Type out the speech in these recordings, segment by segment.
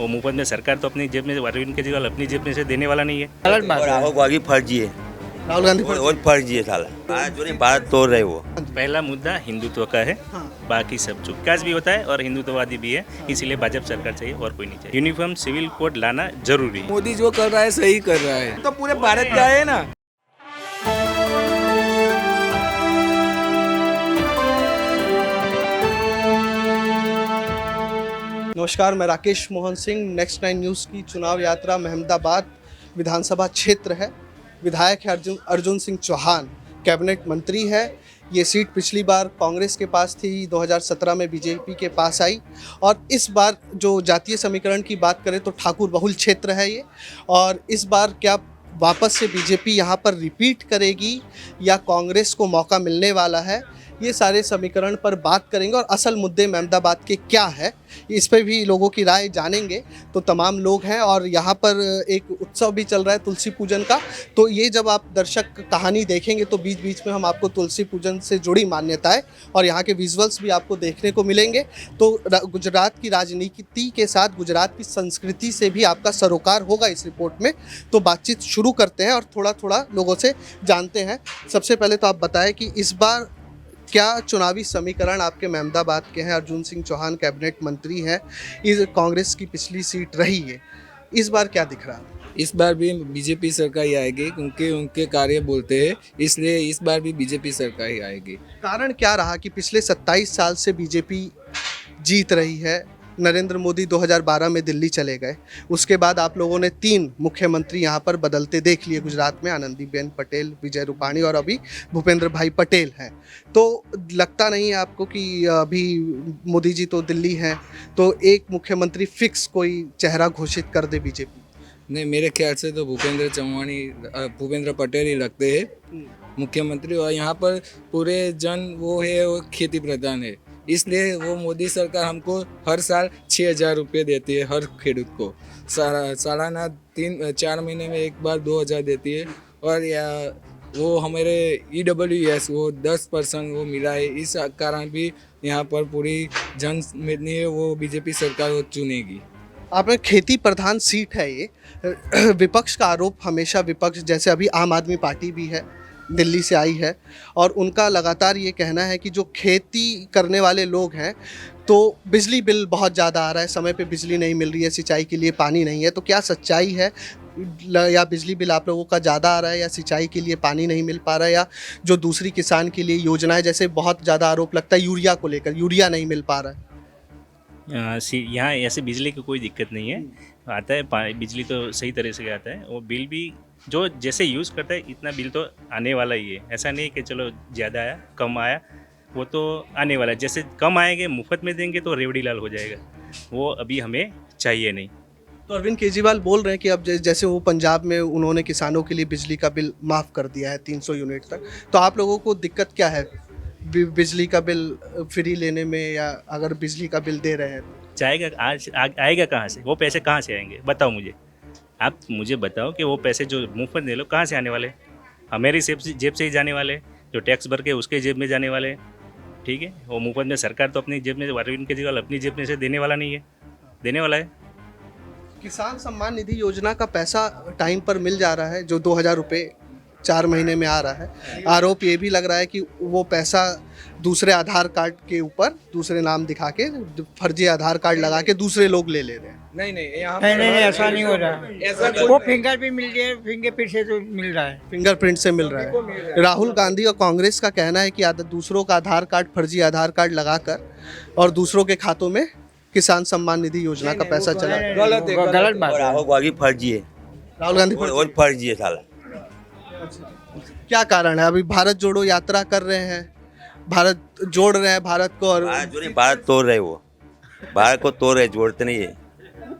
वो मुफ्त में सरकार तो अपनी जेब में, अरविंद केजरीवाल अपनी जेब में से देने वाला नहीं है। गलत बात है। राहुल गांधी फर्जी है, राहुल गांधी और फर्जी है साला। आज जो नहीं भारत तोड़ रहे वो। पहला मुद्दा हिंदुत्व का है, बाकी सब चुप विकास भी होता है और हिंदुत्ववादी भी है, इसीलिए भाजपा सरकार चाहिए और कोई नहीं चाहिए। यूनिफॉर्म सिविल कोड लाना जरूरी है। मोदी जो कर रहा है सही कर रहा है, तो पूरे भारत का है ना। नमस्कार, मैं राकेश मोहन सिंह। नेक्स्ट 9 न्यूज़ की चुनाव यात्रा महमदाबाद विधानसभा क्षेत्र है। विधायक है अर्जुन सिंह चौहान, कैबिनेट मंत्री है। ये सीट पिछली बार कांग्रेस के पास थी, 2017 में बीजेपी के पास आई, और इस बार जो जातीय समीकरण की बात करें तो ठाकुर बहुल क्षेत्र है ये। और इस बार क्या वापस से बीजेपी यहाँ पर रिपीट करेगी या कांग्रेस को मौका मिलने वाला है, ये सारे समीकरण पर बात करेंगे। और असल मुद्दे महमदाबाद के क्या है, इस पर भी लोगों की राय जानेंगे। तो तमाम लोग हैं और यहाँ पर एक उत्सव भी चल रहा है तुलसी पूजन का। तो ये जब आप दर्शक कहानी देखेंगे तो बीच बीच में हम आपको तुलसी पूजन से जुड़ी मान्यताएं और यहाँ के विजुअल्स भी आपको देखने को मिलेंगे। तो गुजरात की राजनीति के साथ गुजरात की संस्कृति से भी आपका सरोकार होगा इस रिपोर्ट में। तो बातचीत शुरू करते हैं और थोड़ा थोड़ा लोगों से जानते हैं। सबसे पहले तो आप बताएं कि इस बार क्या चुनावी समीकरण आपके महमदाबाद के हैं? अर्जुन सिंह चौहान कैबिनेट मंत्री हैं, इस कांग्रेस की पिछली सीट रही है, इस बार क्या दिख रहा है? इस बार भी बीजेपी सरकार ही आएगी, क्योंकि उनके कार्य बोलते हैं, इसलिए इस बार भी बीजेपी सरकार ही आएगी। कारण क्या रहा कि पिछले 27 साल से बीजेपी जीत रही है? नरेंद्र मोदी 2012 में दिल्ली चले गए, उसके बाद आप लोगों ने 3 मुख्यमंत्री यहाँ पर बदलते देख लिए गुजरात में। आनंदीबेन पटेल, विजय रूपाणी और अभी भूपेंद्र भाई पटेल हैं। तो लगता नहीं है आपको कि अभी मोदी जी तो दिल्ली हैं, तो एक मुख्यमंत्री फिक्स कोई चेहरा घोषित कर दे बीजेपी? नहीं, मेरे ख्याल से तो भूपेंद्र पटेल ही लगते हैं मुख्यमंत्री। और यहाँ पर पूरे जन वो है, वो खेती प्रधान है, इसलिए वो मोदी सरकार हमको हर साल 6,000 रुपये देती है हर खेडूत को। सालाना 3-4 महीने में एक बार 2,000 देती है। और या वो हमारे EWS वो 10% वो मिला है, इस कारण भी यहाँ पर पूरी जन में वो बीजेपी सरकार वो चुनेगी। आपने खेती प्रधान सीट है ये। विपक्ष का आरोप हमेशा, विपक्ष जैसे अभी आम आदमी पार्टी भी है, दिल्ली से आई है, और उनका लगातार ये कहना है कि जो खेती करने वाले लोग हैं तो बिजली बिल बहुत ज़्यादा आ रहा है, समय पे बिजली नहीं मिल रही है, सिंचाई के लिए पानी नहीं है। तो क्या सच्चाई है, या बिजली बिल आप लोगों का ज़्यादा आ रहा है, या सिंचाई के लिए पानी नहीं मिल पा रहा है, या जो दूसरी किसान के लिए योजनाएं, जैसे बहुत ज़्यादा आरोप लगता है यूरिया को लेकर, यूरिया नहीं मिल पा रहा है? यहाँ ऐसे बिजली की कोई दिक्कत नहीं है, आता है बिजली तो सही तरह से आता है। वो बिल भी जो जैसे यूज़ करता है इतना बिल तो आने वाला ही है। ऐसा नहीं कि चलो ज़्यादा आया कम आया, वो तो आने वाला है। जैसे कम आएंगे मुफ्त में देंगे तो रेवड़ी लाल हो जाएगा, वो अभी हमें चाहिए नहीं। तो अरविंद केजरीवाल बोल रहे हैं कि अब जैसे वो पंजाब में उन्होंने किसानों के लिए बिजली का बिल माफ़ कर दिया है 300 यूनिट तक, तो आप लोगों को दिक्कत क्या है बिजली का बिल फ्री लेने में, या अगर बिजली का बिल दे रहे हैं जाएगा आज आएगा कहाँ से? वो पैसे कहाँ से आएंगे बताओ मुझे। आप मुझे बताओ कि वो पैसे जो मुफ्त दे लो कहाँ से आने वाले? हमारी जेब से ही जाने वाले, जो टैक्स भर के उसके जेब में जाने वाले। ठीक है, वो मुफ्त में सरकार तो अपनी जेब में, अरविंद केजरीवाल अपनी जेब में से देने वाला नहीं है, देने वाला है। किसान सम्मान निधि योजना का पैसा टाइम पर मिल जा रहा है, जो 2,000 रुपये 4 महीने में आ रहा है। आरोप ये भी लग रहा है कि वो पैसा दूसरे आधार कार्ड के ऊपर दूसरे नाम दिखा के, फर्जी आधार कार्ड लगा के दूसरे लोग ले ले रहे हैं। नहीं, यहाँ नहीं, ऐसा नहीं हो रहा। ऐसा वो फिंगर भी मिल गया, फिंगरप्रिंट से तो मिल रहा है, फिंगरप्रिंट से मिल रहा है। राहुल गांधी और कांग्रेस का कहना है कि दूसरों का आधार कार्ड, फर्जी आधार कार्ड लगाकर और दूसरों के खातों में किसान सम्मान निधि योजना का पैसा चला। गलत बात है। राहुल गांधी फर्जी है, राहुल गांधी और फर्जी है साला। क्या कारण है? अभी भारत जोड़ो यात्रा कर रहे हैं, भारत जोड़ रहे हैं भारत को, और आज जो नहीं भारत तोड़ रहे वो। भारत को तोड़ रहे, जोड़ते नहीं है।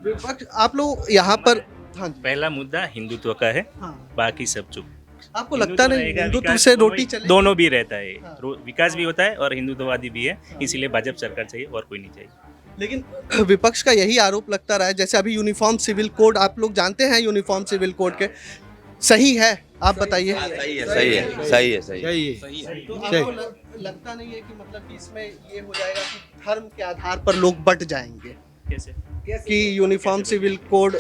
विपक्ष आप लोग यहाँ पर, हाँ जी, पहला मुद्दा हिंदुत्व का है, बाकी सब चुप। आपको लगता नहीं रहेगा, हिंदुत्व विकास से दोनों रोटी ही- चले? दोनों भी रहता है, विकास भी होता है और हिंदुत्ववादी भी है, इसीलिए भाजपा सरकार चाहिए और कोई नहीं चाहिए। लेकिन विपक्ष का यही आरोप लगता रहा है, जैसे अभी यूनिफॉर्म सिविल कोड, आप लोग जानते हैं यूनिफॉर्म सिविल कोड के, सही है? आप बताइए। सही है, सही है, सही है, सही है। तो आपको लगता नहीं है कि मतलब कि इसमें ये हो जाएगा कि धर्म के आधार पर लोग बट जाएंगे? कैसे? कि यूनिफॉर्म सिविल कोड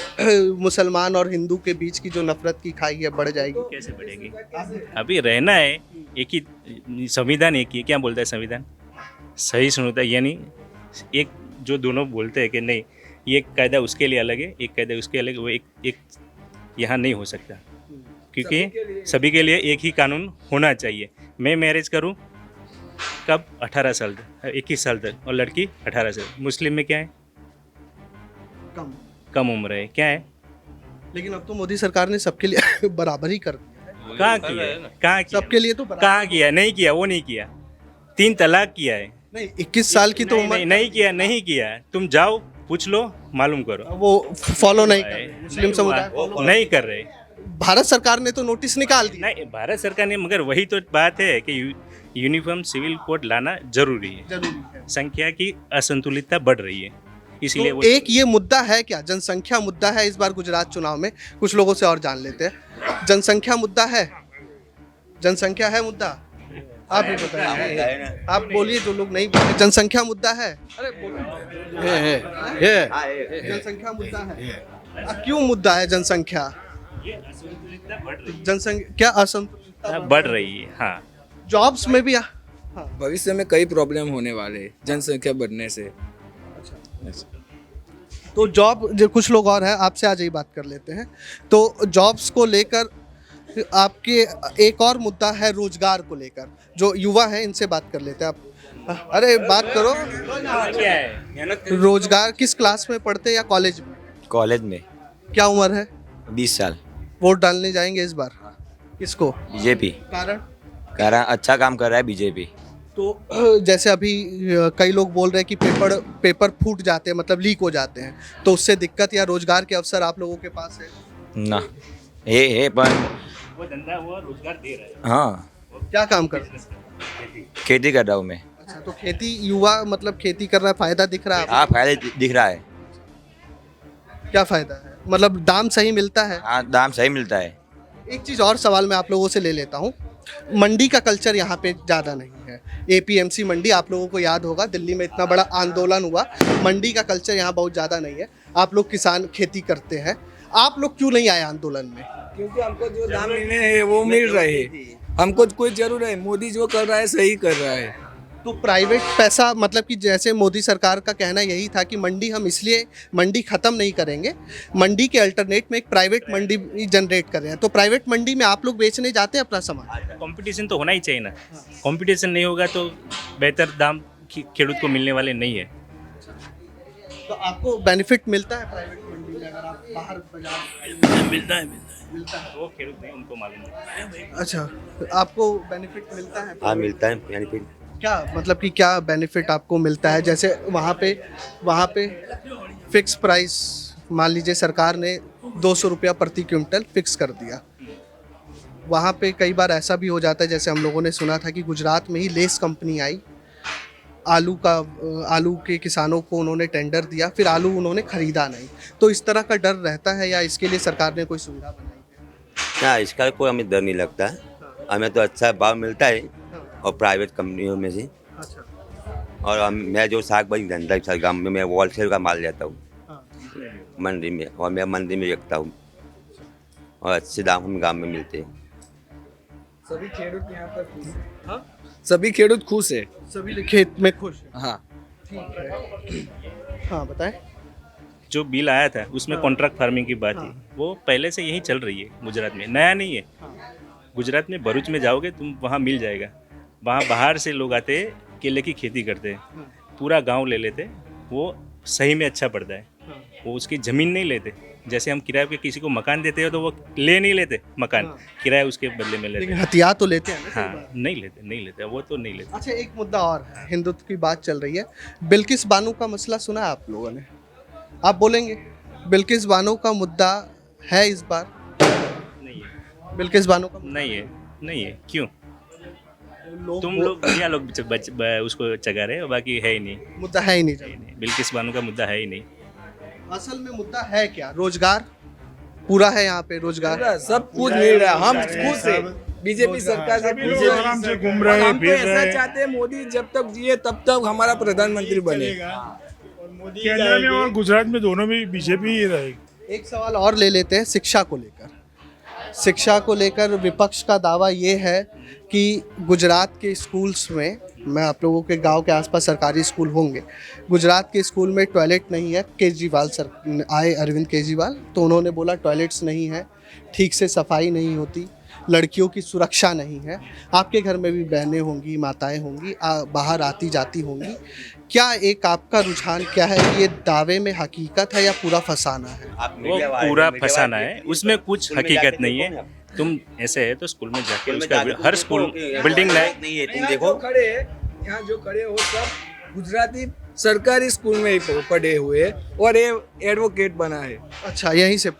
मुसलमान और हिंदू के बीच की जो नफरत की खाई है बढ़ जाएगी? कैसे बढ़ेगी? अभी रहना है, एक ही संविधान, एक ही क्या बोलता है संविधान, सही सुनता है, यानी एक जो दोनों बोलते हैं कि नहीं ये कायदा उसके लिए अलग है, एक कायदा उसके अलग, वो एक यहाँ नहीं हो सकता, क्योंकि सभी के लिए एक ही कानून होना चाहिए। मैं मैरिज करूँ कब? 18 साल तक, 21 साल तक, और लड़की 18 साल। मुस्लिम में क्या है? कम उम्र है, क्या है? लेकिन अब तो मोदी सरकार ने सबके लिए बराबर ही कर दिया। कहाँ किया है? कहाँ किया? सबके लिए तो बराबर। कहाँ किया? नहीं किया, वो नहीं किया। 3 तलाक किया है। नहीं, 21 साल की तो नहीं, उम्र नहीं किया। तुम जाओ पूछ लो, मालूम करो। वो फॉलो नहीं कर रहे, मुस्लिम समुदाय follow नहीं कर रहे। भारत सरकार ने तो नोटिस निकाल दिया। नहीं, भारत सरकार ने, मगर वही तो बात है कि यूनिफॉर्म सिविल कोड लाना जरूरी है। जरूरी है। संख्या की असंतुलितता बढ़ रही है, इसलिए तो वो एक ये मुद्दा है क्या, जनसंख्या मुद्दा है इस बार गुजरात चुनाव में? कुछ लोगों से और जान लेते हैं। जनसंख्या मुद्दा है, जनसंख्या है मुद्दा? आप भी बताइए, आप बोलिए, जो लोग नहीं बोले। जनसंख्या मुद्दा है? अरे जनसंख्या मुद्दा है। क्यों मुद्दा है जनसंख्या? जनसंख्या क्या असंतुलितता बढ़ रही है। हाँ, जॉब्स में भी हाँ। भविष्य में कई प्रॉब्लम होने वाले हैं जनसंख्या बढ़ने से। तो जॉब, जो कुछ लोग और हैं, आपसे आज ही बात कर लेते हैं। तो जॉब्स को लेकर आपके एक और मुद्दा है रोजगार को लेकर, जो युवा हैं इनसे बात कर लेते हैं। आप अरे बात करो, क्या है? रोजगार किस क्लास में पढ़ते हैं या कॉलेज में? कॉलेज में क्या उम्र है? 20 साल। वोट डालने जाएंगे इस बार? किसको? बीजेपी। कारण? कारण अच्छा काम कर रहा है बीजेपी। तो जैसे अभी कई लोग बोल रहे हैं कि पेपर फूट जाते हैं, मतलब लीक हो जाते हैं, तो उससे दिक्कत या रोजगार के अवसर आप लोगों के पास है? ना है पर वो धंधा, वो रोजगार दे रहा है। हाँ, क्या काम कर रहे हैं? खेती कर रहा हूँ मैं। अच्छा, तो खेती, युवा मतलब खेती कर रहा है, फायदा दिख रहा है आपको? हाँ, फायदा दिख रहा है। क्या फायदा है? मतलब दाम सही मिलता है? हाँ, दाम सही मिलता है। एक चीज़ और सवाल मैं आप लोगों से ले लेता हूँ। मंडी का कल्चर यहाँ पे ज़्यादा नहीं है। एपीएमसी मंडी, आप लोगों को याद होगा, दिल्ली में इतना बड़ा आंदोलन हुआ। मंडी का कल्चर यहाँ बहुत ज़्यादा नहीं है। आप लोग किसान खेती करते हैं, आप लोग क्यों नहीं आए आंदोलन में? क्योंकि हमको जो दाम मिलने हैं वो मिल रहे हैं। हमको कोई जरूर है, मोदी जो कर रहा है सही कर रहा है। तो प्राइवेट पैसा, मतलब कि जैसे मोदी सरकार का कहना यही था कि मंडी हम इसलिए मंडी ख़त्म नहीं करेंगे, मंडी के अल्टरनेट में एक प्राइवेट मंडी जनरेट कर रहे हैं। तो प्राइवेट मंडी में आप लोग बेचने जाते हैं अपना सामान? कंपटीशन तो होना ही चाहिए ना। कंपटीशन नहीं होगा तो बेहतर दाम खेडूत को मिलने वाले नहीं है। तो आपको बेनिफिट मिलता है प्राइवेट मंडी में अगर आप बाहर बाजार? मिलता है वो खेडूत नहीं, उनको मालूम है। अच्छा, आपको बेनिफिट मिलता है? हाँ, मिलता है बेनिफिट। क्या मतलब कि क्या बेनिफिट आपको मिलता है? जैसे वहाँ पे फिक्स प्राइस, मान लीजिए सरकार ने 200 रुपया प्रति क्विंटल फिक्स कर दिया। वहाँ पे कई बार ऐसा भी हो जाता है, जैसे हम लोगों ने सुना था कि गुजरात में ही लेस कंपनी आई, आलू के किसानों को उन्होंने टेंडर दिया, फिर आलू उन्होंने खरीदा नहीं। तो इस तरह का डर रहता है या इसके लिए सरकार ने कोई सुविधा बनाई है? ना, इसका कोई हमें डर नहीं लगता है। हमें तो अच्छा भाव मिलता है और प्राइवेट कंपनियों में से। अच्छा। और मैं जो साग भाजी धंधा सरगाम में, मैं होलसेल का माल लेता हूँ हाँ। मंडी में, और मैं मंडी में रखता हूँ और अच्छे दाम हम गाँव में मिलते हैं। सभी खेडूत यहाँ पर खुश हैं। हाँ? सभी खेडूत खुश है। सभी खेत में खुश हैं। हाँ, ठीक है। हाँ, बताएं। जो बिल आया था उसमें कॉन्ट्रैक्ट फार्मिंग की बात थी, वो पहले से यही चल रही है गुजरात में, नया नहीं है। गुजरात में भरूच में जाओगे तुम, वहाँ मिल जाएगा। वहाँ बाहर से लोग आते हैं, केले की खेती करते हैं, पूरा गांव ले लेते, वो सही में अच्छा पड़ता है। वो उसकी ज़मीन नहीं लेते, जैसे हम किराए पे किसी को मकान देते हो तो वो ले नहीं लेते मकान, किराया उसके बदले में लेते। लेकिन हथियार तो लेते हैं ना? हाँ, नहीं लेते, वो तो नहीं लेते। अच्छा, एक मुद्दा और है, हिंदुत्व की बात चल रही है। बिल्किस बानो का मसला सुना है आप लोगों ने? आप बोलेंगे बिल्किस बानो का मुद्दा है इस बार? नहीं है, बिल्किस बानो का नहीं है। क्यों? लोग तुम लोग या लोग उसको चगा रहे हो, बाकी है ही नहीं। मुद्दा है ही नहीं। बिल्किस बानो का मुद्दा है ही नहीं। असल में मुद्दा है क्या? रोजगार पूरा है यहाँ पे, रोजगार पूरा सब कुछ मिल रहा है। हम खुश है बीजेपी सरकार से। आराम से घूम रहे हैं, हम तो फिर ऐसा रहे हैं। चाहते हैं मोदी जब तक जिए तब तक हमारा प्रधानमंत्री बने। केंद्र में और गुजरात में दोनों में बीजेपी ही रहेगी। एक सवाल और ले लेते हैं शिक्षा को लेकर। शिक्षा को लेकर विपक्ष का दावा ये है कि गुजरात के स्कूल्स में, मैं आप लोगों के गांव के आसपास सरकारी स्कूल होंगे, गुजरात के स्कूल में टॉयलेट नहीं है। केजरीवाल सर आए, अरविंद केजरीवाल, तो उन्होंने बोला टॉयलेट्स नहीं है, ठीक से सफाई नहीं होती, लड़कियों की सुरक्षा नहीं है। आपके घर में भी बहनें होंगी, माताएं होंगी, बाहर आती जाती होंगी। क्या एक आपका रुझान क्या है, ये दावे में हकीकत है या पूरा फसाना है? वो पूरा फसाना है, उसमें कुछ हकीकत नहीं है। तुम ऐसे है तो स्कूल में जाके उसका हर स्कूल बिल्डिंग नहीं है, तुम देखो खड़े यहाँ जो खड़े हो सब गुजराती सरकारी स्कूल में ही पढ़े हुए और ये एडवोकेट बना है। अच्छा, यहीं से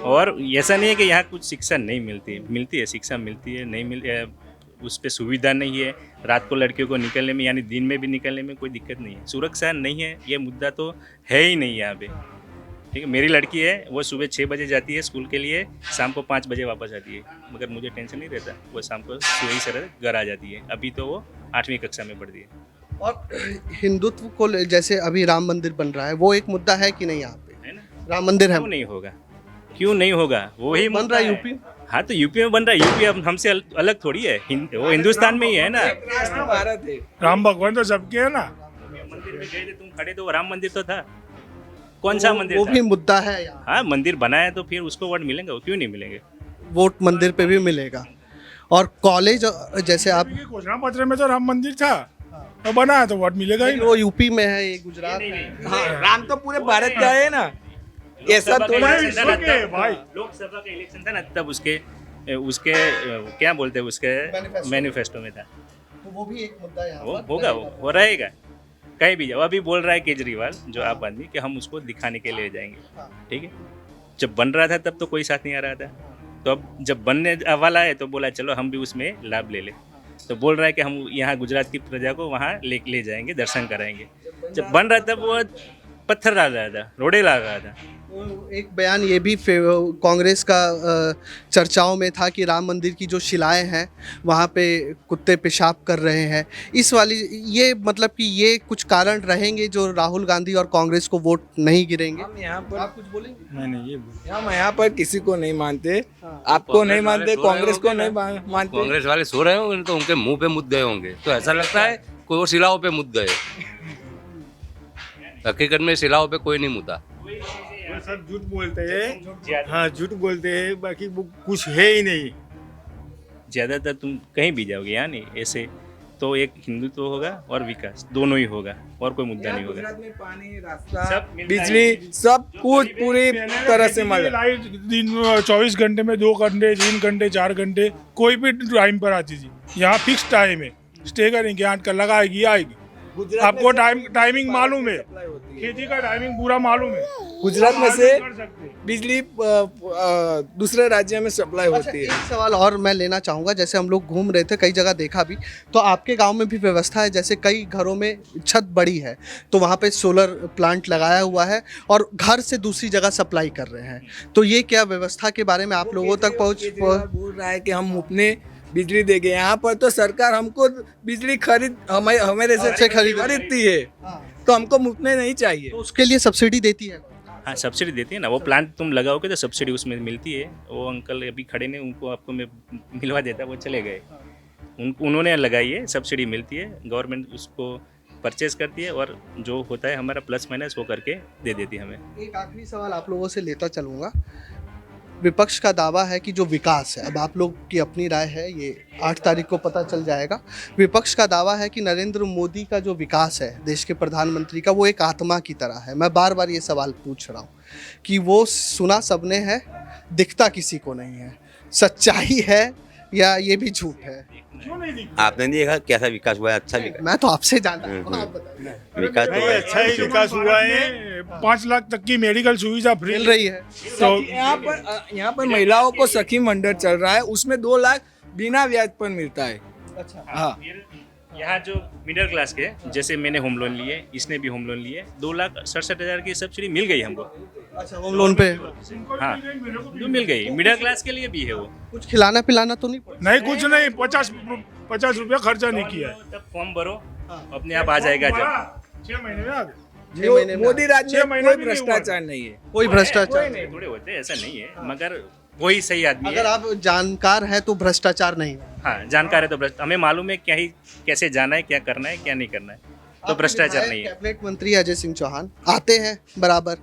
और ऐसा नहीं है कि यहाँ कुछ शिक्षा नहीं मिलती है शिक्षा मिलती है, नहीं मिल उस पर सुविधा नहीं है। रात को लड़कियों को निकलने में, यानी दिन में भी निकलने में कोई दिक्कत नहीं है। सुरक्षा नहीं है, ये मुद्दा तो है ही नहीं यहाँ पे। ठीक है, मेरी लड़की है, वो सुबह 6 बजे जाती है स्कूल के लिए, शाम को 5 बजे वापस आती है, मगर मुझे टेंशन नहीं रहता। वो शाम को सुबह से घर आ जाती है। अभी तो वो 8वीं कक्षा में पढ़ती है। और हिंदुत्व को जैसे अभी राम मंदिर बन रहा है, वो एक मुद्दा है कि नहीं यहाँ पे? है ना? राम मंदिर है, क्यों नहीं होगा? क्यों नहीं होगा? वो ही बन रहा है यूपी। हाँ, तो यूपी में बन रहा है। यूपी अब हमसे अलग थोड़ी है, वो हिंदुस्तान में ही है ना। राष्ट्र भारत है। राम भगवान तो सबके है ना। मंदिर में गए थे तुम खड़े, तो राम मंदिर तो था। कौन सा मंदिर वो था? भी मुद्दा है यहाँ। हाँ, मंदिर बनाया तो फिर उसको वोट मिलेंगे, वो क्यों नहीं मिलेंगे? वोट मंदिर पे भी मिलेगा। और कॉलेज जैसे आप, घोषणा पत्र में तो राम मंदिर था, तो बना है तो वोट मिलेगा ही। वो यूपी में है, ये गुजरात में। हाँ, राम तो पूरे भारत का है ना। ये सब थोड़ा भाई लोकसभा का इलेक्शन था ना, तब उसके क्या बोलते हैं, उसके मैनिफेस्टो में था। तो वो भी एक मुद्दा यहाँ वो पर होगा, रहेगा। वो रहेगा। कहीं भी जाओ, अभी बोल रहा है केजरीवाल, जो आप आदमी, कि हम उसको दिखाने के लिए जाएंगे। हाँ। ठीक है, जब बन रहा था तब तो कोई साथ नहीं आ रहा था, तो अब जब बनने वाला है तो बोला चलो हम भी उसमें लाभ ले लें। तो बोल रहा है कि हम यहाँ गुजरात की प्रजा को वहाँ ले जाएंगे, दर्शन कराएंगे। जब बन रहा तब वो पत्थर डाल रहा था, रोड़े ला रहा था। तो एक बयान ये भी कांग्रेस का चर्चाओं में था कि राम मंदिर की जो शिलाएं हैं वहाँ पे कुत्ते पेशाब कर रहे हैं। इस वाली ये मतलब कि ये कुछ कारण रहेंगे जो राहुल गांधी और कांग्रेस को वोट नहीं गिरेंगे। हम यहाँ पर आप कुछ बोलेंगे? मैंने ये बोला। हम यहाँ पर किसी को नहीं मानते, आपको नहीं मानते, कांग्रेस को नहीं मानते। कांग्रेस वाले सो रहे होंगे तो उनके मुंह पे मुद्द गए होंगे, तो ऐसा लगता है कोई और शिलाओं पे मुद्द गए। हकीकत में शिलाओं पे कोई नहीं मुद्दा। वो सब झूठ बोलते हैं। हाँ, झूठ बोलते हैं, बाकी वो कुछ है ही नहीं। ज़्यादातर तुम कहीं भी जाओगे, यहाँ नहीं ऐसे तो एक हिंदुत्व होगा और विकास, दोनों ही होगा, और कोई मुद्दा नहीं होगा। गुजरात में पानी, रास्ता, सब मिलता है। बिजली, सब कुछ पूरी तरह से मिल। लाइट दिन 24 घंटे में 2 घंटे, 3 घंटे, 4 घंटे, कोई भी टाइम पर आती थी। यहाँ फिक्स टाइम है, स्टे करेंगे 8 का लगाएगी, आएगी। आपको टाइमिंग मालूम है, खेती का टाइमिंग पूरा मालूम है। गुजरात में से कर सकते हैं। बिजली दूसरे राज्य में सप्लाई अच्छा, होती है। एक सवाल और मैं लेना चाहूँगा। जैसे हम लोग घूम रहे थे, कई जगह देखा भी, तो आपके गांव में भी व्यवस्था है, जैसे कई घरों में छत बड़ी है तो वहाँ पे सोलर प्लांट लगाया हुआ है और घर से दूसरी जगह सप्लाई कर रहे हैं। तो ये क्या व्यवस्था के बारे में आप लोगों तक केजरीवाल बोल रहा है कि हम अपने बिजली देंगे। यहाँ पर तो सरकार हमको बिजली हमारे से खरीदती है, तो हमको मुफ्त में नहीं चाहिए। तो उसके लिए सब्सिडी देती है? हाँ, सब्सिडी देती है ना। वो प्लांट तुम लगाओगे तो सब्सिडी उसमें मिलती है। वो अंकल अभी खड़े ने, उनको आपको मैं मिलवा देता, वो चले गए। उन्होंने लगाई है, सब्सिडी मिलती है, गवर्नमेंट उसको परचेज करती है और जो होता है हमारा प्लस माइनस वो करके दे देती है हमें। एक आखिरी सवाल आप लोगों से लेता चलूँगा। विपक्ष का दावा है कि जो विकास है, अब आप लोग की अपनी राय है, ये 8 तारीख को पता चल जाएगा। विपक्ष का दावा है कि नरेंद्र मोदी का जो विकास है देश के प्रधानमंत्री का, वो एक आत्मा की तरह है। मैं बार बार ये सवाल पूछ रहा हूँ कि वो सुना सबने है, दिखता किसी को नहीं है। सच्चाई है या ये भी झूठ है? आपने नहीं देखा कैसा विकास हुआ है? अच्छा विकास, मैं तो आपसे जानता हूँ, आप बताइए। विकास तो नहीं, है। अच्छा ही विकास हुआ है। 5 लाख तक की मेडिकल सुविधा फ्री मिल रही है। तो यहाँ पर महिलाओं को सखी मंडल चल रहा है, उसमें 2 लाख बिना ब्याज पर मिलता है। अच्छा, हाँ, यहाँ जो मिडिल क्लास के, जैसे मैंने होम लोन लिए, इसने भी होम लोन लिए, 2,67,000 की सब्सिडी मिल गई हमको। अच्छा, होम लोन पे हाँ, जो मिल गई, मिडिल क्लास के लिए भी है वो। कुछ खिलाना पिलाना तो नहीं पड़ता? नहीं, कुछ नहीं, 50 रुपया खर्चा नहीं किया है। तब फॉर्म भरो, अपने आप आ जाएगा। जब 6 महीने में आ गए। 6 महीने में मोदी राज 6 में महीना कोई भी नहीं हुआ। भ्रष्टाचार नहीं है। कोई भ्रष्टाचार नहीं, थोड़े होते हैं, ऐसा नहीं है, मगर वही सही आदमी अगर है। आप जानकार हैं तो भ्रष्टाचार नहीं है। हाँ, जानकार है तो भ्रष्ट, हमें मालूम है क्या ही कैसे जाना है, क्या करना है, क्या नहीं करना है, तो आपके भ्रष्टाचार विधायक नहीं है। कैबिनेट मंत्री अजय सिंह चौहान आते हैं बराबर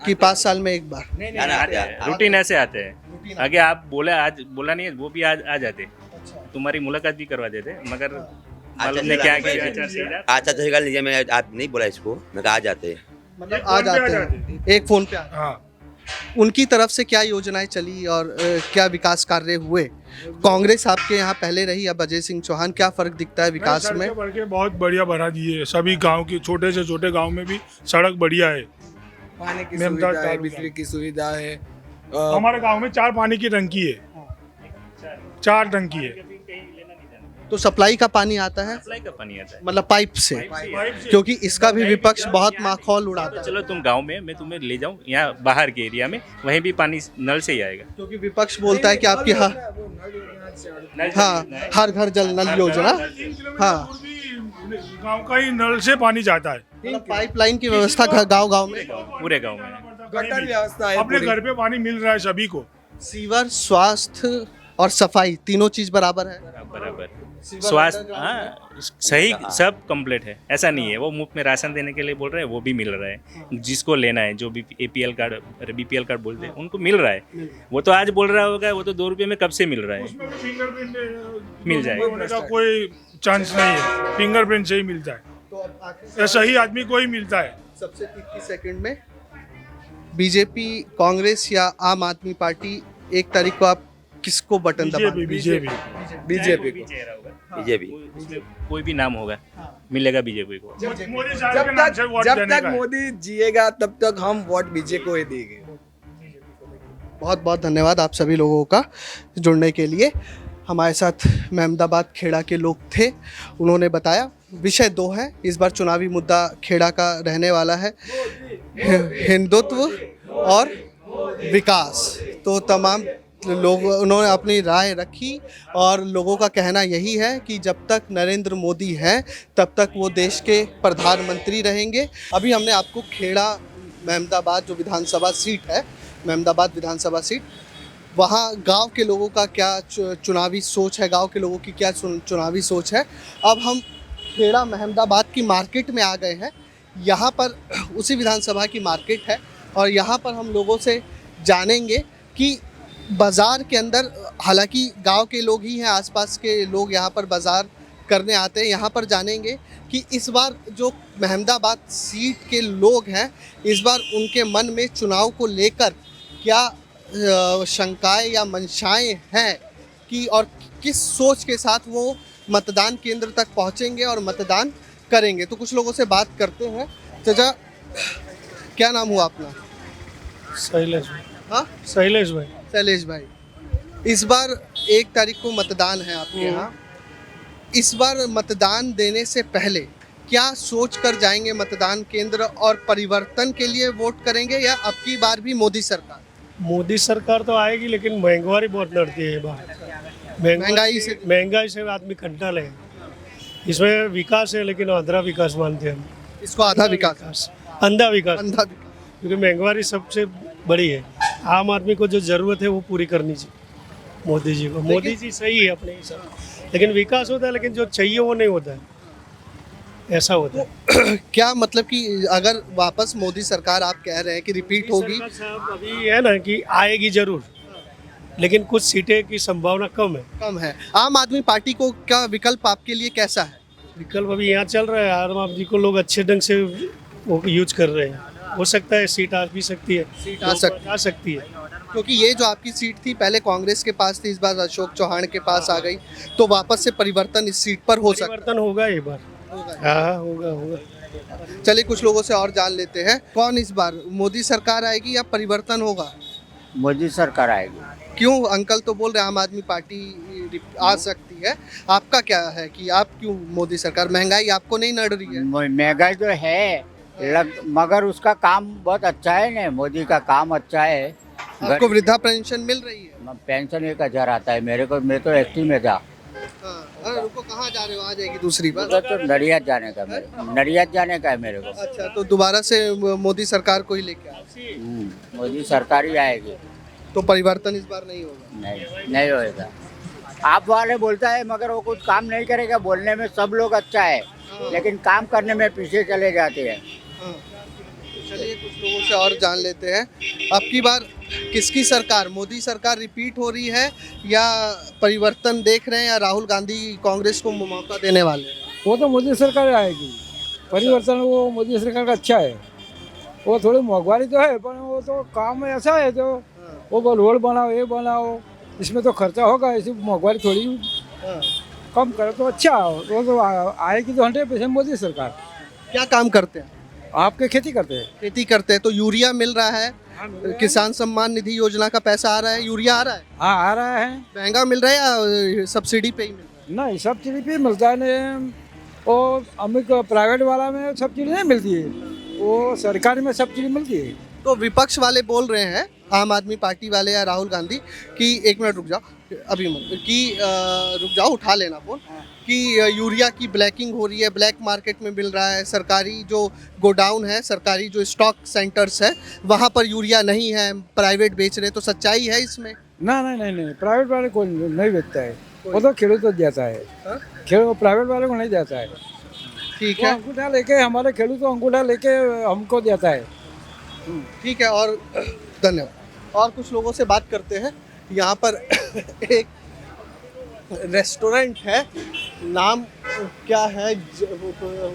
कि 5 साल में एक बार? ना, ना, आते हैं। रूटीन ऐसे आते हैं। आगे आप बोला नहीं है, वो भी आज आ जाते, तुम्हारी मुलाकात भी करवा देते, मगर मालूम नहीं क्या क्या आचार-संहिता। अच्छा चलेगा लीजिए, मैं आप नहीं बोला इसको, मैं कहा आ जाते हैं। मतलब आ जाते हैं, एक फोन पे आते हैं। हाँ, उनकी तरफ से क्या योजनाएं चली और क्या विकास कार्य हुए? कांग्रेस आपके यहाँ पहले रही, अब अजय सिंह चौहान, क्या फर्क दिखता है विकास में? बढ़ के बहुत बढ़िया बना दिए, सभी गांव के छोटे से छोटे गांव में भी सड़क बढ़िया है। पानी की मेमता सुविधा है, तालुका। बिजली की सुविधा है। हमारे गांव में 4 पानी की टंकी है, 4 टंकी है। तो सप्लाई का पानी आता है, सप्लाई का पानी आता है। मतलब पाइप से, क्योंकि इसका भी विपक्ष बहुत माखौल उड़ाता है, चलो तुम गांव में, मैं तुम्हें ले जाऊं यहाँ बाहर के एरिया में, वहीं भी पानी नल से ही आएगा। क्योंकि विपक्ष बोलता है कि आपकी हाँ हर घर जल नल योजना, 3 किलोमीटर हाँ। दूर भी गांव का ही नल से पानी जाता है। मतलब पाइपलाइन की व्यवस्था गांव गांव में, पूरे गांव में गटर व्यवस्था है अपने पूरी। घर पे पानी मिल रहा है सभी को। सीवर, स्वास्थ्य और सफाई तीनों चीज बराबर है। बराबर। स्वास्थ्य, हाँ, सही, सब कंप्लीट है, ऐसा नहीं है। वो मुफ्त में राशन देने के लिए बोल रहे हैं, वो भी मिल रहा है। जिसको लेना है, जो भी APL कार्ड, BPL कार्ड बोलते हैं, उनको मिल रहा है। वो तो आज बोल रहा होगा, वो तो 2 रुपये में कब से मिल रहा है। उसमें भी फिंगरप्रिंट मिल जाएगा। होने का कोई चांस नहीं है, फिंगरप्रिंट से ही मिलता है। तो अब आखिर या सही आदमी को ही मिलता है। सबसे 30 सेकंड में बीजेपी, कांग्रेस या आम आदमी पार्टी, 1 तारीख को आप किसको बटन दबाएंगे? बीजेपी बीजेपी को। चेहरा होगा, बीजेपी। उसमें कोई भी नाम होगा, मिलेगा बीजेपी को। मोदी साहब के नाम से वोट जब देने तक का है। मोदी जिएगा तब तक हम वोट बीजेपी को ही देंगे। बहुत बहुत धन्यवाद आप सभी लोगों का जुड़ने के लिए। हमारे साथ महमदाबाद खेड़ा के लोग थे, उन्होंने बताया विषय 2 है इस बार चुनावी मुद्दा खेड़ा का रहने वाला है, हिंदुत्व और विकास। तो तमाम लोग, उन्होंने अपनी राय रखी और लोगों का कहना यही है कि जब तक नरेंद्र मोदी हैं तब तक वो देश के प्रधानमंत्री रहेंगे। अभी हमने आपको खेड़ा महमदाबाद जो विधानसभा सीट है, महमदाबाद विधानसभा सीट, वहाँ गांव के लोगों का क्या चुनावी सोच है, गांव के लोगों की क्या चुनावी सोच है। अब हम खेड़ा महमदाबाद की मार्केट में आ गए हैं। यहाँ पर उसी विधानसभा की मार्केट है और यहाँ पर हम लोगों से जानेंगे कि बाज़ार के अंदर, हालांकि गांव के लोग ही हैं, आसपास के लोग यहाँ पर बाज़ार करने आते हैं। यहाँ पर जानेंगे कि इस बार जो महमदाबाद सीट के लोग हैं, इस बार उनके मन में चुनाव को लेकर क्या शंकाएं या मंशाएं हैं कि और किस सोच के साथ वो मतदान केंद्र तक पहुँचेंगे और मतदान करेंगे। तो कुछ लोगों से बात करते हैं। चाचा, क्या नाम हुआ अपना? शैलेश हाँ, भाई। शैलेश भाई, इस बार 1 तारीख को मतदान है आपके यहाँ। इस बार मतदान देने से पहले क्या सोच कर जाएंगे मतदान केंद्र और परिवर्तन के लिए वोट करेंगे या अब की बार भी मोदी सरकार? मोदी सरकार तो आएगी, लेकिन महंगाई बहुत लड़ती है बाहर। महंगाई से आदमी कंटाल है। इसमें विकास है, लेकिन आधा विकास मानते हैं हम। इसको आधा विकास, अंधा विकास, अंधा विकास। क्योंकि महंगाई सबसे बड़ी है। आम आदमी को जो जरूरत है वो पूरी करनी चाहिए मोदी जी को। मोदी जी सही है अपने हिसाब, लेकिन विकास होता है, लेकिन जो चाहिए वो नहीं होता है, ऐसा होता है। क्या मतलब कि अगर वापस मोदी सरकार आप कह रहे हैं कि रिपीट होगी? सरकार साहब अभी है ना कि आएगी जरूर, लेकिन कुछ सीटें की संभावना कम है। कम है। आम आदमी पार्टी को क्या विकल्प आपके लिए कैसा है? विकल्प अभी यहाँ चल रहा है, आम आदमी को लोग अच्छे ढंग से वो यूज कर रहे हैं। हो सकता है सीट आ भी सकती है, सीट आ सकती है। क्योंकि ये जो आपकी सीट थी पहले कांग्रेस के पास थी, इस बार अशोक चौहान के पास आ गई, तो वापस से परिवर्तन इस सीट पर हो सकता परिवर्तन होगा एक बार। है। हाँ होगा। चलिए कुछ लोगों से और जान लेते हैं। कौन इस बार मोदी सरकार आएगी या परिवर्तन होगा? मोदी सरकार आएगी। क्यों? अंकल तो बोल रहे आम आदमी पार्टी आ सकती है, आपका क्या है कि आप क्यों मोदी सरकार? महंगाई आपको नहीं नड़ रही है? महंगाई जो है मगर उसका काम बहुत अच्छा है ना, मोदी का काम अच्छा है। आपको वृद्धा पेंशन मिल रही है? पेंशन 1000 आता है मेरे को, मैं तो ST में था। हाँ, और को कहाँ जा रहे हो, आ जाएगी दूसरी बार? उधर तो नडियाद जाने का नडियाद जाने का है मेरे को। अच्छा, तो दोबारा से मोदी सरकार को ही लेके आए, मोदी सरकार ही आएगी। तो परिवर्तन इस बार नहीं होगा? नहीं होएगा। आप वाले बोलता है मगर वो कुछ काम नहीं करेगा। बोलने में सब लोग अच्छा है लेकिन काम करने में पीछे चले जाते हैं। हाँ। चलिए कुछ लोगों से और जान लेते हैं। अब की बार किसकी सरकार, मोदी सरकार रिपीट हो रही है या परिवर्तन देख रहे हैं, या राहुल गांधी कांग्रेस को मौका देने वाले हैं? वो तो मोदी सरकार आएगी। परिवर्तन वो मोदी सरकार का अच्छा है। वो थोड़ी महंगाई तो है पर वो तो काम में ऐसा है तो वो रोड बनाओ ये बनाओ, इसमें तो खर्चा होगा। ऐसी महंगाई थोड़ी कम करे तो अच्छा। वो तो आएगी तो 100% मोदी सरकार। क्या काम करते हैं? आपके खेती करते हैं? खेती करते हैं। तो यूरिया मिल रहा है, किसान सम्मान निधि योजना का पैसा आ रहा है, यूरिया आ रहा है? हाँ आ रहा है। महंगा मिल रहा है या सब्सिडी पे ही मिल रहा है? नहीं सब्सिडी पे मिलता है नहीं। वो अमित प्राइवेट वाला में सब्सिडी नहीं मिलती है, वो सरकारी में सब्सिडी मिलती है। तो विपक्ष वाले बोल रहे हैं, आम आदमी पार्टी वाले या राहुल गांधी, कि एक मिनट रुक जाओ, अभी मत कि रुक जाओ, उठा लेना फोन, कि यूरिया की ब्लैकिंग हो रही है, ब्लैक मार्केट में मिल रहा है। सरकारी जो गोडाउन है, सरकारी जो स्टॉक सेंटर्स है, वहाँ पर यूरिया नहीं है, प्राइवेट बेच रहे। तो सच्चाई है इसमें? ना नहीं प्राइवेट वाले को नहीं बेचता है, वो तो खेडूत को देता है। प्राइवेट वाले को नहीं देता है। ठीक वो है, अंगूठा लेके हमारे खेडूत को अंगूठा लेके हमको देता है। ठीक है, और धन्यवाद। और कुछ लोगों से बात करते हैं। यहाँ पर एक रेस्टोरेंट है, नाम क्या है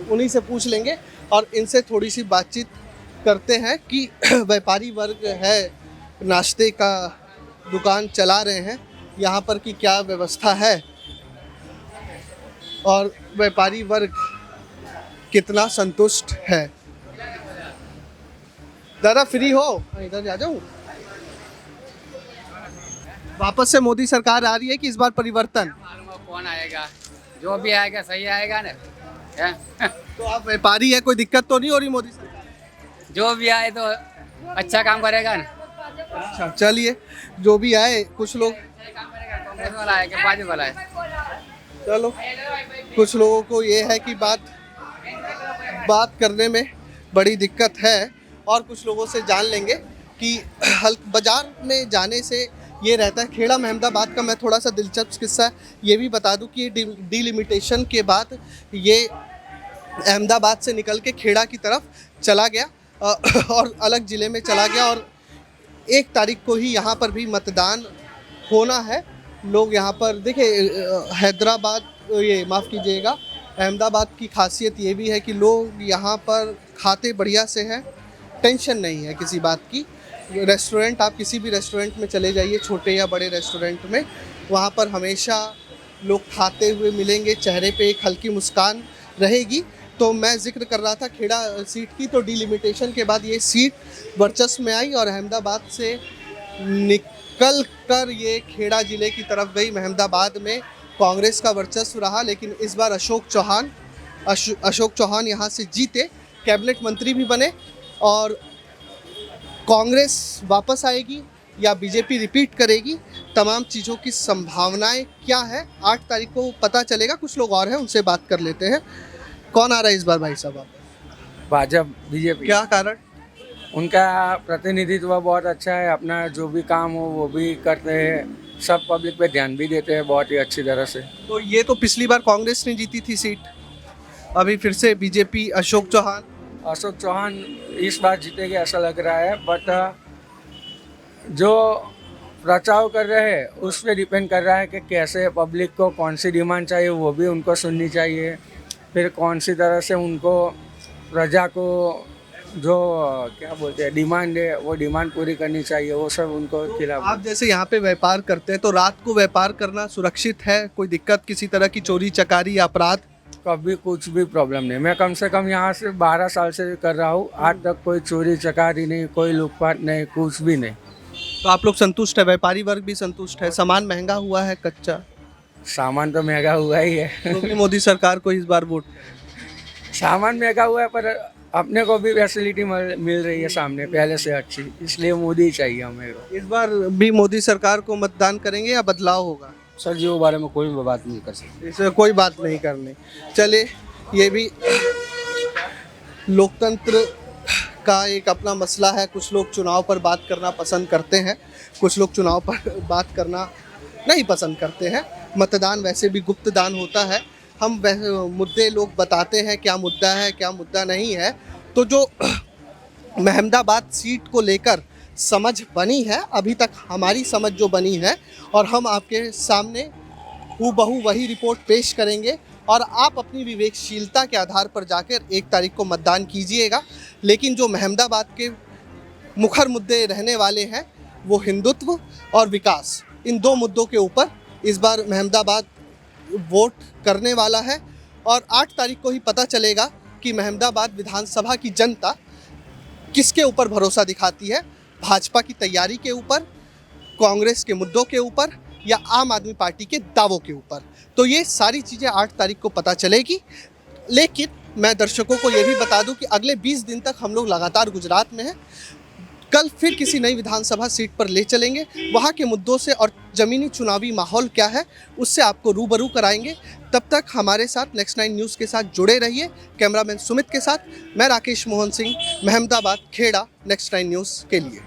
उन्हीं से पूछ लेंगे और इनसे थोड़ी सी बातचीत करते हैं कि व्यापारी वर्ग है, नाश्ते का दुकान चला रहे हैं, यहाँ पर की क्या व्यवस्था है और व्यापारी वर्ग कितना संतुष्ट है। दादा फ्री हो, इधर आ जाऊँ। वापस से मोदी सरकार आ रही है कि इस बार परिवर्तन? कौन आएगा, जो भी आएगा सही आएगा ना। तो आप व्यापारी है, कोई दिक्कत तो नहीं हो रही मोदी सरकार? जो भी आए तो अच्छा काम करेगा ना। अच्छा चलिए, जो भी आए, कुछ लोग कांग्रेस वाला है कि भाजपा वाला है? चलो, कुछ लोगों को ये है कि बात करने में बड़ी दिक्कत है। और कुछ लोगों से जान लेंगे कि बाजार में जाने से ये रहता है। खेड़ा महमदाबाद का मैं थोड़ा सा दिलचस्प किस्सा ये भी बता दूं कि डिलिमिटेशन के बाद ये अहमदाबाद से निकल के खेड़ा की तरफ चला गया और अलग ज़िले में चला गया, और 1 तारीख को ही यहाँ पर भी मतदान होना है। लोग यहाँ पर देखिए, हैदराबाद, ये माफ़ कीजिएगा, अहमदाबाद की खासियत ये भी है कि लोग यहाँ पर खाते बढ़िया से हैं, टेंशन नहीं है किसी बात की। रेस्टोरेंट, आप किसी भी रेस्टोरेंट में चले जाइए, छोटे या बड़े रेस्टोरेंट में, वहाँ पर हमेशा लोग खाते हुए मिलेंगे, चेहरे पे एक हल्की मुस्कान रहेगी। तो मैं जिक्र कर रहा था खेड़ा सीट की, तो डिलिमिटेशन के बाद ये सीट वर्चस्व में आई और अहमदाबाद से निकल कर ये खेड़ा ज़िले की तरफ गई। अहमदाबाद में कांग्रेस का वर्चस्व रहा, लेकिन इस बार अशोक चौहान यहाँ से जीते, कैबिनेट मंत्री भी बने। और कांग्रेस वापस आएगी या बीजेपी रिपीट करेगी, तमाम चीज़ों की संभावनाएं क्या है 8 तारीख को पता चलेगा। कुछ लोग और हैं, उनसे बात कर लेते हैं। कौन आ रहा है इस बार भाई साहब? आप भाजपा बीजेपी। क्या कारण? उनका प्रतिनिधित्व बहुत अच्छा है, अपना जो भी काम हो वो भी करते हैं, सब पब्लिक पे ध्यान भी देते हैं बहुत ही अच्छी तरह से। तो ये तो पिछली बार कांग्रेस ने जीती थी सीट, अभी फिर से बीजेपी, अशोक चौहान इस बार जीतेंगे ऐसा लग रहा है। बट जो प्रचार कर रहे हैं उस पर डिपेंड कर रहा है कि कैसे पब्लिक को कौन सी डिमांड चाहिए वो भी उनको सुननी चाहिए, फिर कौन सी तरह से उनको प्रजा को जो क्या बोलते हैं डिमांड है वो डिमांड पूरी करनी चाहिए, वो सब उनको खिलाफ। आप जैसे यहाँ पे व्यापार करते हैं, तो रात को व्यापार करना सुरक्षित है? कोई दिक्कत किसी तरह की चोरी चकारी या अपराध? कभी कुछ भी प्रॉब्लम नहीं। मैं कम से कम यहाँ से 12 साल से कर रहा हूँ, आज तक कोई चोरी चकारी नहीं, कोई लूटपाट नहीं, कुछ भी नहीं। तो आप लोग संतुष्ट है? व्यापारी वर्ग भी संतुष्ट है? सामान महंगा हुआ है, कच्चा सामान तो महंगा हुआ ही है तो भी मोदी सरकार को इस बार वोट? सामान महंगा हुआ है पर अपने को भी फैसिलिटी मिल रही है सामने पहले से अच्छी, इसलिए मोदी चाहिए हमें। इस बार भी मोदी सरकार को मतदान करेंगे या बदलाव होगा? सर जी वो बारे में कोई भी बात नहीं कर सकते। इसमें कोई बात नहीं करनी। चलिए, ये भी लोकतंत्र का एक अपना मसला है। कुछ लोग चुनाव पर बात करना पसंद करते हैं, कुछ लोग चुनाव पर बात करना नहीं पसंद करते हैं। मतदान वैसे भी गुप्त दान होता है। हम मुद्दे लोग बताते हैं क्या मुद्दा है क्या मुद्दा नहीं है। तो जो महमदाबाद सीट को लेकर समझ बनी है, अभी तक हमारी समझ जो बनी है, और हम आपके सामने हूबहू वही रिपोर्ट पेश करेंगे और आप अपनी विवेकशीलता के आधार पर जाकर 1 तारीख को मतदान कीजिएगा। लेकिन जो महमदाबाद के मुखर मुद्दे रहने वाले हैं वो हिंदुत्व और विकास, इन 2 मुद्दों के ऊपर इस बार महमदाबाद वोट करने वाला है। और 8 तारीख को ही पता चलेगा कि महमदाबाद विधानसभा की जनता किसके ऊपर भरोसा दिखाती है, भाजपा की तैयारी के ऊपर, कांग्रेस के मुद्दों के ऊपर, या आम आदमी पार्टी के दावों के ऊपर। तो ये सारी चीज़ें 8 तारीख को पता चलेगी। लेकिन मैं दर्शकों को ये भी बता दूं कि अगले 20 दिन तक हम लोग लगातार गुजरात में हैं। कल फिर किसी नई विधानसभा सीट पर ले चलेंगे, वहाँ के मुद्दों से और ज़मीनी चुनावी माहौल क्या है उससे आपको रूबरू कराएंगे। तब तक हमारे साथ नेक्स्ट 9 न्यूज़ के साथ जुड़े रहिए। कैमरामैन सुमित के साथ मैं राकेश मोहन सिंह, महमदाबाद, खेड़ा, नेक्स्ट 9 न्यूज़ के लिए।